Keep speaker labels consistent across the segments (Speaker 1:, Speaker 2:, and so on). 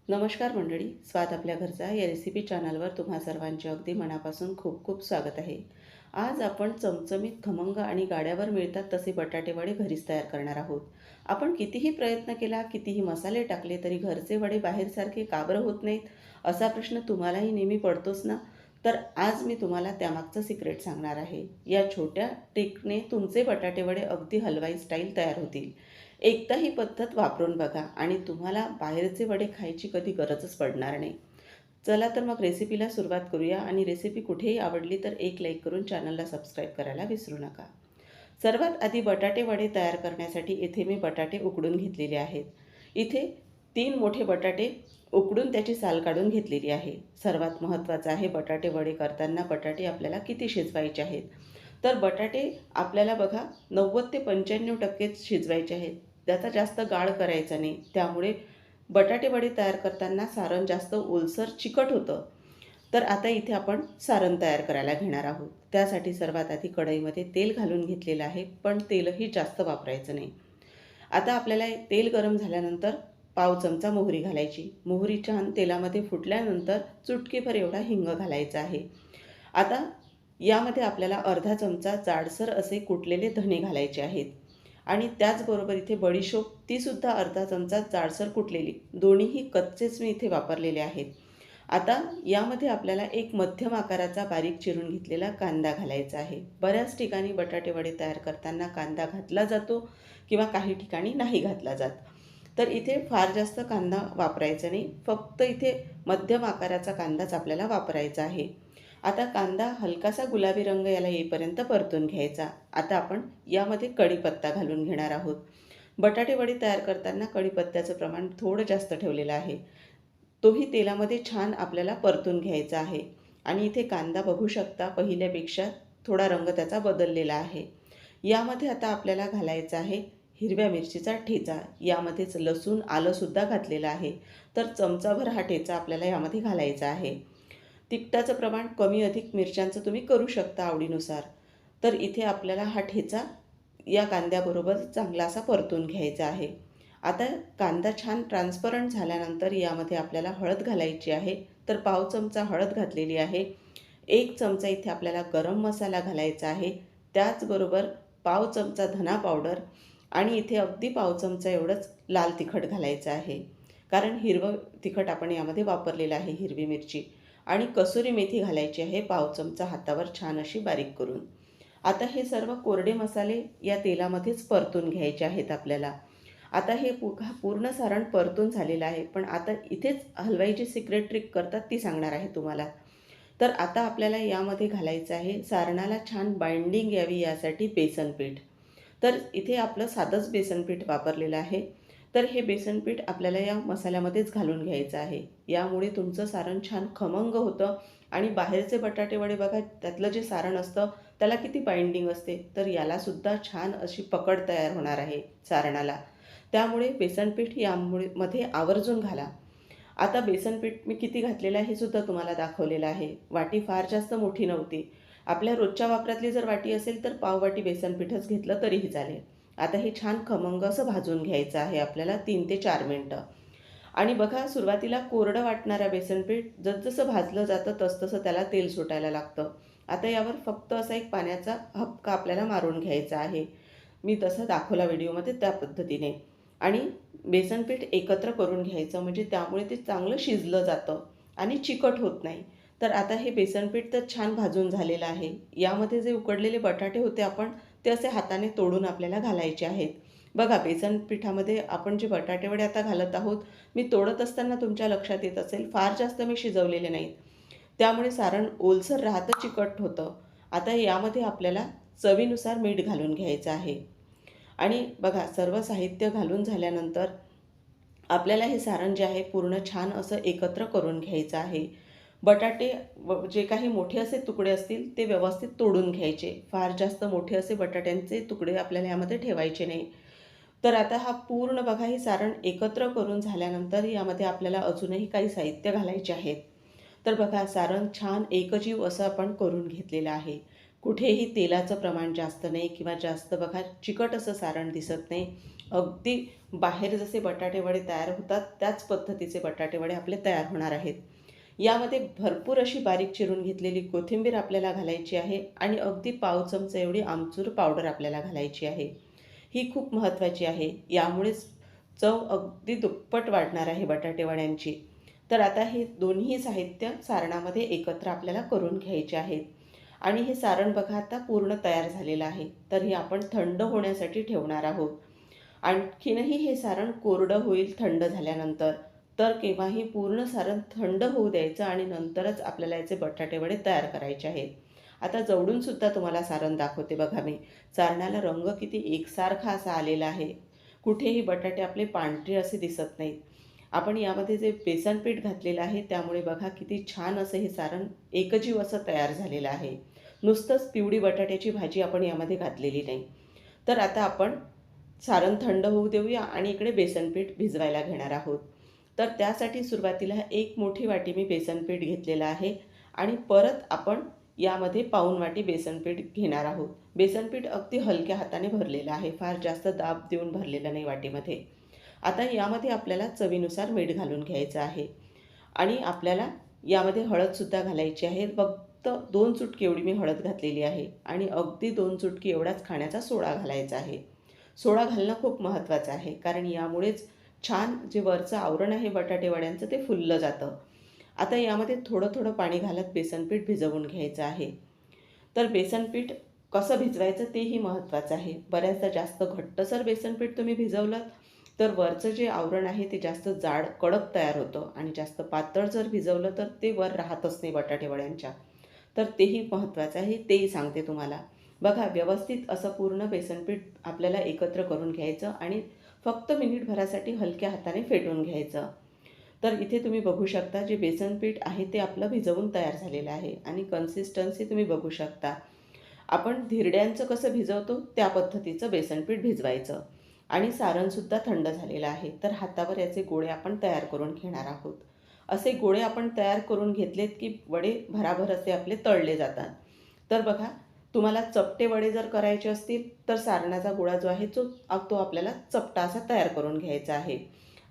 Speaker 1: नमस्कार मंडळी, स्वाद आपल्या घरचा या रेसिपी चॅनलवर तुम्हा सर्वांचे अगदी मनापासून खूप खूप स्वागत आहे। आज आपण चमचमीत, खमंग आणि गाड्यावर मिळतात तसे बटाटे वडे घरीच तयार करणार आहोत। आपण कितीही प्रयत्न केला, कितीही मसाले टाकले तरी घरचे वडे बाहेरसारखे का बरं होत नाहीत, असा प्रश्न तुम्हालाही नेहमी पडतोच ना? तर आज मी तुम्हाला त्यामागचं सिक्रेट सांगणार आहे। या छोट्या ट्रिकने तुमचे बटाटे वडे अगदी हलवाई स्टाईल तयार होतील। एकदा ही पद्धत वापरून बघा आणि तुम्हाला बाहेरचे वडे खायची कधी गरजच पडणार नाही। चला तर मग रेसिपीला सुरुवात करूया आणि रेसिपी कुठेही आवडली तर एक लाईक करून चॅनलला सबस्क्राईब करायला विसरू नका। सर्वात आधी बटाटे वडे तयार करण्यासाठी इथे मी बटाटे उकडून घेतलेले आहेत। इथे 3 मोठे बटाटे उकडून त्याची साल काढून घेतलेली आहे। सर्वात महत्त्वाचं आहे बटाटे वडे करताना बटाटे आपल्याला किती शिजवायचे आहेत। तर बटाटे आपल्याला बघा 90 ते 95% शिजवायचे आहेत। त्याचा जास्त गाळ करायचा नाही, त्यामुळे बटाटे वडे तयार करताना सारण जास्त ओलसर चिकट होतं। तर आता इथे आपण सारण तयार करायला घेणार आहोत। त्यासाठी सर्वात आधी कढईमध्ये तेल घालून घेतलेलं आहे, पण तेलही जास्त वापरायचं नाही। आता आपल्याला तेल गरम झाल्यानंतर पाव चमचा मोहरी घालायची। मोहरी छान तेलामध्ये फुटल्यानंतर चुटकीभर एवढा हिंग घालायचा आहे। आता यामध्ये आपल्याला अर्धा चमचा जाडसर असे कुटलेले धणे घालायचे आहेत आणि त्याचबरोबर इथे बडीशोप तीसुद्धा अर्धा चमचा जाडसर कुटलेली, दोन्हीही कच्चेच मी इथे वापरलेले आहेत। आता यामध्ये आपल्याला एक मध्यम आकाराचा बारीक चिरून घेतलेला कांदा घालायचा आहे। बऱ्याच ठिकाणी बटाटे वडे तयार करताना कांदा घातला जातो किंवा काही ठिकाणी नाही घातला जात। तर इथे फार जास्त कांदा वापरायचा नाही, फक्त इथे मध्यम आकाराचा कांदाच आपल्याला वापरायचा आहे। आता कांदा हलकासा गुलाबी रंग याला येईपर्यंत परतून घ्यायचा। आता आपण यामध्ये कढीपत्ता घालून घेणार आहोत। बटाटे वडे तयार करताना कढीपत्त्याचं प्रमाण थोडं जास्त ठेवलेलं आहे। तोही तेलामध्ये छान आपल्याला परतून घ्यायचा आहे आणि इथे कांदा बघू शकता पहिल्यापेक्षा थोडा रंग त्याचा बदललेला आहे। यामध्ये आता आपल्याला घालायचा आहे हिरव्या मिरचीचा ठेचा। यामध्येच लसूण आलंसुद्धा घातलेलं आहे। तर चमचाभर हा ठेचा आपल्याला यामध्ये घालायचा आहे। तिखटाचं प्रमाण कमी अधिक मिरच्यांचं तुम्ही करू शकता आवडीनुसार। तर इथे आपल्याला हा ठेचा या कांद्याबरोबर चांगला असा परतून घ्यायचा आहे। आता कांदा छान ट्रान्सपरंट झाल्यानंतर यामध्ये आपल्याला हळद घालायची आहे। तर पाव चमचा हळद घातलेली आहे। 1 चमचा इथे आपल्याला गरम मसाला घालायचा आहे। त्याचबरोबर पाव चमचा धना पावडर आणि इथे अगदी पाव चमचा एवढंच लाल तिखट घालायचं आहे, कारण हिरवं तिखट आपण यामध्ये वापरलेलं आहे, हिरवी मिरची। आणि कसुरी मेथी घालायची आहे पाव चमचा हातावर छान अशी बारीक करून। आता हे सर्व कोरडे मसाले या तेलामध्येच परतून घ्यायचे आहेत आपल्याला। आता हे पूर्ण सारण परतून झालेलं आहे, पण आता इथेच हलवाईची सिक्रेट ट्रिक करतात ती सांगणार आहे तुम्हाला। तर आता आपल्याला यामध्ये घालायचं आहे सारणाला छान बाइंडिंग यावी यासाठी बेसन पीठ। तर इथे आपलं साधंच बेसन पीठ वापरलेलं आहे। तर हे बेसन पीठ आपल्याला या मसाल्यामध्येच घालून घ्यायचं आहे। यामुळे तुमचं सारण छान खमंग होतं आणि बाहेरचे बटाटे वडे बघा त्यातलं जे सारण असतं त्याला किती बाइंडिंग असते, तर यालासुद्धा छान अशी पकड तयार होणार आहे सारणाला। त्यामुळे बेसन पीठ मध्ये आवर्जून घाला। आता बेसन पीठ मी किती घातलेलं आहे हे सुद्धा तुम्हाला दाखवलेलं आहे। वाटी फार जास्त मोठी नव्हती। आपल्या रोजच्या वापरातली जर वाटी असेल तर पाव वाटी बेसन पीठच घेतलं तरीही चालेल। आता हे छान खमंग असं भाजून घ्यायचं आहे आपल्याला 3 ते 4 मिनिटं। आणि बघा सुरुवातीला कोरडं वाटणारं बेसन पीठ जसजसं भाजलं जातं तसतसं त्याला तेल सुटायला लागतं। आता यावर फक्त असा एक पाण्याचा हबका आपल्याला मारून घ्यायचा आहे। मी तसं दाखवला व्हिडिओमध्ये त्या पद्धतीने। आणि बेसन पीठ एकत्र करून घ्यायचं, म्हणजे त्यामुळे ते चांगलं शिजलं जातं आणि चिकट होत नाही। तर आता हे बेसन पीठ तर छान भाजून झालेलं आहे। यामध्ये जे उकडलेले बटाटे होते आपण ते असे हाताने तोडून आपल्याला घालायचे आहेत। बघा बेसन पिठामध्ये आपण जे बटाटे वडे आता घालत आहोत, मी तोडत असताना तुमच्या लक्षात येत असेल फार जास्त मी शिजवलेले नाहीत, त्यामुळे सारण ओलसर राहतं, चिकट होतं। आता यामध्ये आपल्याला चवीनुसार मीठ घालून घ्यायचं आहे। आणि बघा सर्व साहित्य घालून झाल्यानंतर आपल्याला हे सारण जे आहे पूर्ण छान असं एकत्र करून घ्यायचं आहे। बटाटे जे काही मोठे असे तुकडे असतील ते व्यवस्थित तोडून घ्यायचे। फार जास्त मोठे असे बटाट्यांचे तुकडे आपल्याला यामध्ये ठेवायचे नाही। तर आता हा पूर्ण बघा हे सारण एकत्र करून झाल्यानंतर यामध्ये आपल्याला अजूनही काही साहित्य घालायचे आहेत। तर बघा सारण छान एकजीव असं आपण करून घेतलेलं आहे। कुठेही तेलाचं प्रमाण जास्त नाही किंवा जास्त बघा चिकट असं सारण दिसत नाही। अगदी बाहेर जसे बटाटे वडे तयार होतात त्याच पद्धतीचे बटाटे वडे आपले तयार होणार आहेत. यामध्ये भरपूर अशी बारीक चिरून घेतलेली कोथिंबीर आपल्याला घालायची आहे आणि अगदी पाव चमचा एवढी आमचूर पावडर आपल्याला घालायची आहे. ही खूप महत्त्वाची आहे. यामुळेच चव अगदी दुप्पट वाढणार आहे बटाटे वड्यांची. तर आता हे दोन्ही साहित्य सारणामध्ये एकत्र आपल्याला करून घ्यायचे आहेत. आणि हे सारण बघा आता पूर्ण तयार झालेलं आहे. तर हे आपण थंड होण्यासाठी ठेवणार आहोत. आणखीनही हे सारण कोरडं होईल थंड झाल्यानंतर. तर केव्हाही पूर्ण सारण थंड होऊ द्यायचं आणि नंतरच आपल्याला याचे बटाटे वडे तयार करायचे आहेत. आता जवळूनसुद्धा तुम्हाला सारण दाखवते बघा मी. सारणाला रंग किती एकसारखा असा आलेला आहे. कुठेही बटाटे आपले पांढरे असे दिसत नाहीत. आपण यामध्ये जे बेसन पीठ घातलेलं आहे त्यामुळे बघा किती छान असं हे सारण एकजीव असं तयार झालेलं आहे. नुसतंच पिवळी बटाट्याची भाजी आपण यामध्ये घातलेली नाही. तर आता आपण सारण थंड होऊ देऊया आणि इकडे बेसन पीठ भिजवायला घेणार आहोत. तर त्यासाठी सुरुवातीला 1 मोठी वाटी मी बेसन पीठ घेतलेलं आहे आणि परत आपण यामध्ये पाऊण वाटी बेसन पीठ घेणार आहोत. बेसन पीठ अगदी हलक्या हाताने भरलेलं आहे, फार जास्त दाब देऊन भरलेलं नाही वाटीमध्ये. आता यामध्ये आपल्याला चवीनुसार मीठ घालून घ्यायचं आहे आणि आपल्याला यामध्ये हळदसुद्धा घालायची आहे. फक्त 2 चुटकी एवढी मी हळद घातलेली आहे आणि अगदी 2 चुटकी एवढाच खाण्याचा सोडा घालायचा आहे. सोडा घालणं खूप महत्त्वाचं आहे, कारण यामुळेच छान जे वरचं आवरण आहे बटाटे वड्यांचं ते फुललं जातं. आता यामध्ये थोडं थोडं पाणी घालत बेसन पीठ भिजवून घ्यायचं आहे. तर बेसन पीठ कसं भिजवायचं तेही महत्त्वाचं आहे. बऱ्याचदा जास्त घट्टसर बेसन पीठ तुम्ही भिजवलं तर वरचं जे आवरण आहे ते जास्त जाड कडक तयार होतं आणि जास्त पातळ जर भिजवलं तर ते वर राहतच नाही बटाटे वड्यांच्या. तर तेही महत्त्वाचं आहे, तेही सांगते तुम्हाला. बघा व्यवस्थित असं पूर्ण बेसन पीठ आपल्याला एकत्र करून घ्यायचं आणि फक्त मिनिटभरासाठी हलक्या हाताने फेटून घ्यायचं. तर इथे तुम्ही बघू शकता जे बेसन पीठ आहे ते आपलं भिजवून तयार झालेलं आहे आणि कन्सिस्टन्सी तुम्ही बघू शकता. आपण धिरड्यांचं कसं भिजवतो त्या पद्धतीचं बेसन पीठ भिजवायचं आणि सारणसुद्धा थंड झालेलं आहे. तर हातावर याचे गोळे आपण तयार करून घेणार आहोत. असे गोळे आपण तयार करून घेतलेत की वडे भराभर असे आपले तळले जातात. तर बघा तुम्हाला चपटे वडे जर करायचे असतील तर सारणाचा गोळा जो आहे तो आपल्याला चपटा असा तयार करून घ्यायचा आहे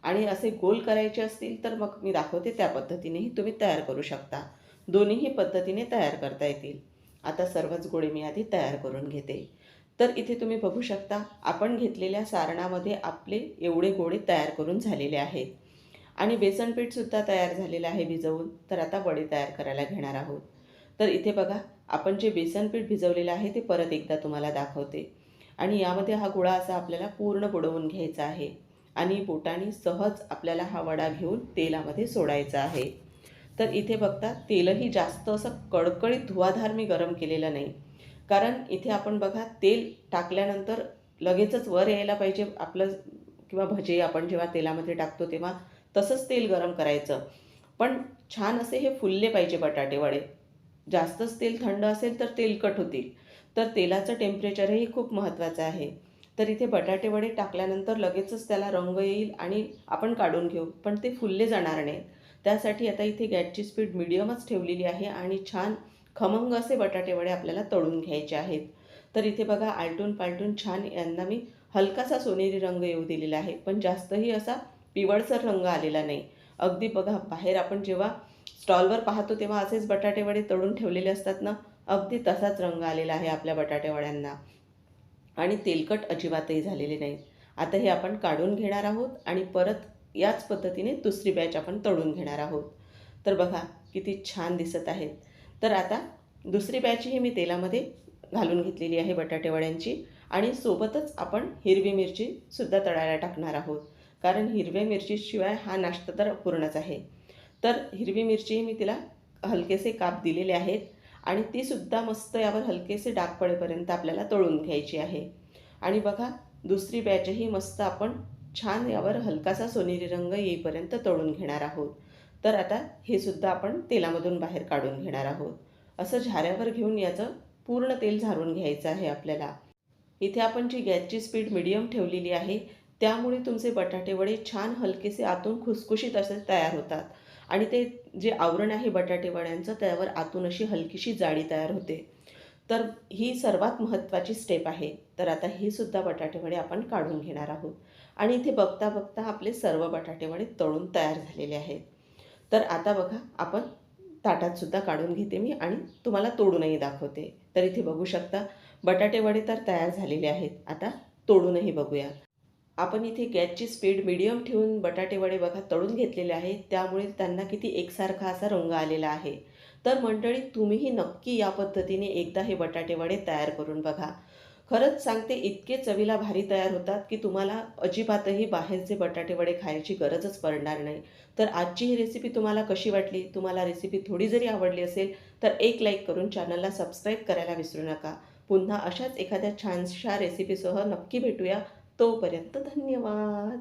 Speaker 1: आणि असे गोल करायचे असतील तर मग मी दाखवते त्या पद्धतीनेही तुम्ही तयार करू शकता. दोन्हीही पद्धतीने तयार करता येतील. आता सर्वच गोळे मी आधी तयार करून घेते. तर इथे तुम्ही बघू शकता आपण घेतलेल्या सारणामध्ये आपले एवढे गोळे तयार करून झालेले आहेत आणि बेसन पीठसुद्धा तयार झालेलं आहे भिजवून. तर आता वडे तयार करायला घेणार आहोत. तर इथे बघा आपण जे बेसन पीठ भिजवलेलं आहे ते परत एकदा तुम्हाला दाखवते आणि यामध्ये हा गोळा असा आपल्याला पूर्ण बुडवून घ्यायचा आहे आणि बोटाने सहज आपल्याला हा वडा घेऊन तेलामध्ये सोडायचा आहे. तर इथे बघता तेलही जास्त असं कडकडीत धुवाधार मी गरम केलेलं नाही, कारण इथे आपण बघा तेल टाकल्यानंतर लगेचच वर यायला पाहिजे आपलं किंवा भजे आपण जेव्हा तेलामध्ये टाकतो तेव्हा तसंच तेल गरम करायचं. पण छान असे हे फुलले पाहिजे बटाटे वडे. जास्तच तेल थंड असेल तर तेलकट होतील. तर तेलाचं टेम्परेचरही खूप महत्त्वाचं आहे. तर इथे बटाटे वडे टाकल्यानंतर लगेचच त्याला रंग येईल आणि आपण काढून घेऊ, पण ते फुलले जाणार नाही. त्यासाठी आता इथे गॅसची स्पीड मिडियमच ठेवलेली आहे आणि छान खमंग असे बटाटे वडे आपल्याला तळून घ्यायचे आहेत. तर इथे बघा आलटून पालटून छान यांना मी हलकासा सोनेरी रंग येऊ दिलेला आहे, पण जास्तही असा पिवळसर रंग आलेला नाही. अगदी बघा बाहेर आपण जेव्हा स्टॉलवर पाहतो तेव्हा असेच बटाटे वडे तळून ठेवलेले असतात ना, अगदी तसाच रंग आलेला आहे आपल्या बटाटे वड्यांना आणि तेलकट अजिबातही झालेले नाहीत. आता हे आपण काढून घेणार आहोत आणि परत याच पद्धतीने दुसरी बॅच आपण तळून घेणार आहोत. तर बघा किती छान दिसत आहेत. तर आता दुसरी बॅचही मी तेलामध्ये घालून घेतलेली आहे बटाटे वड्यांची आणि सोबतच आपण हिरवी मिरचीसुद्धा तळायला टाकणार आहोत, कारण हिरव्या मिरचीशिवाय हा नाश्ता तर अपूर्णच आहे. तर हिरवी मिरचीही मी तिला हलकेसे काप दिलेले आहेत आणि तीसुद्धा मस्त यावर हलकेसे डाग पडेपर्यंत आपल्याला तळून घ्यायची आहे. आणि बघा दुसरी बॅचही मस्त आपण छान यावर हलकासा सोनेरी रंग येईपर्यंत तळून घेणार आहोत. तर आता हे सुद्धा आपण तेलामधून बाहेर काढून घेणार आहोत. असं झाऱ्यावर घेऊन याचं पूर्ण तेल झारून घ्यायचं आहे आपल्याला. इथे आपण जी गॅसची स्पीड मिडियम ठेवलेली आहे त्यामुळे तुमचे बटाटे वडे छान हलकेसे आतून खुसखुशीत असे तयार होतात आणि ते जे आवरण आहे बटाटे वड्यांचं त्यावर आतून अशी हलकीशी जाळी तयार होते. तर ही सर्वात महत्त्वाची स्टेप आहे. तर आता ही सुद्धा बटाटेवडे आपण काढून घेणार आहोत आणि इथे बघता बघता आपले सर्व बटाटेवडे तळून तयार झालेले आहेत. तर आता बघा आपण ताटात सुद्धा काढून घेते मी आणि तुम्हाला तोडूनही दाखवते. तर इथे बघू शकता बटाटेवडे तर तयार झालेले आहेत. आता तोडूनही बघूया. आपण इथे गॅसची स्पीड मीडियम ठेवून बटाटेवडे बघा तळून घेतलेले आहेत. त्यामुळे त्यांना किती एकसारखा असा रंग आलेला आहे. तर मंडळी तुम्हीही नक्की या पद्धतीने एकदा हे बटाटेवडे तयार करून बघा. खरंच सांगते इतके चवीला भारी तयार होतात की तुम्हाला अजिबातही बाहेरचे बटाटेवडे खायची गरजच पडणार नाही. तर आजची ही रेसिपी तुम्हाला कशी वाटली? तुम्हाला रेसिपी थोडी जरी आवडली असेल तर एक लाईक करून चॅनलला सबस्क्राईब करायला विसरू नका. पुन्हा अशाच एखाद्या छानशा रेसिपीसह नक्की भेटूया. तोपर्यंत धन्यवाद.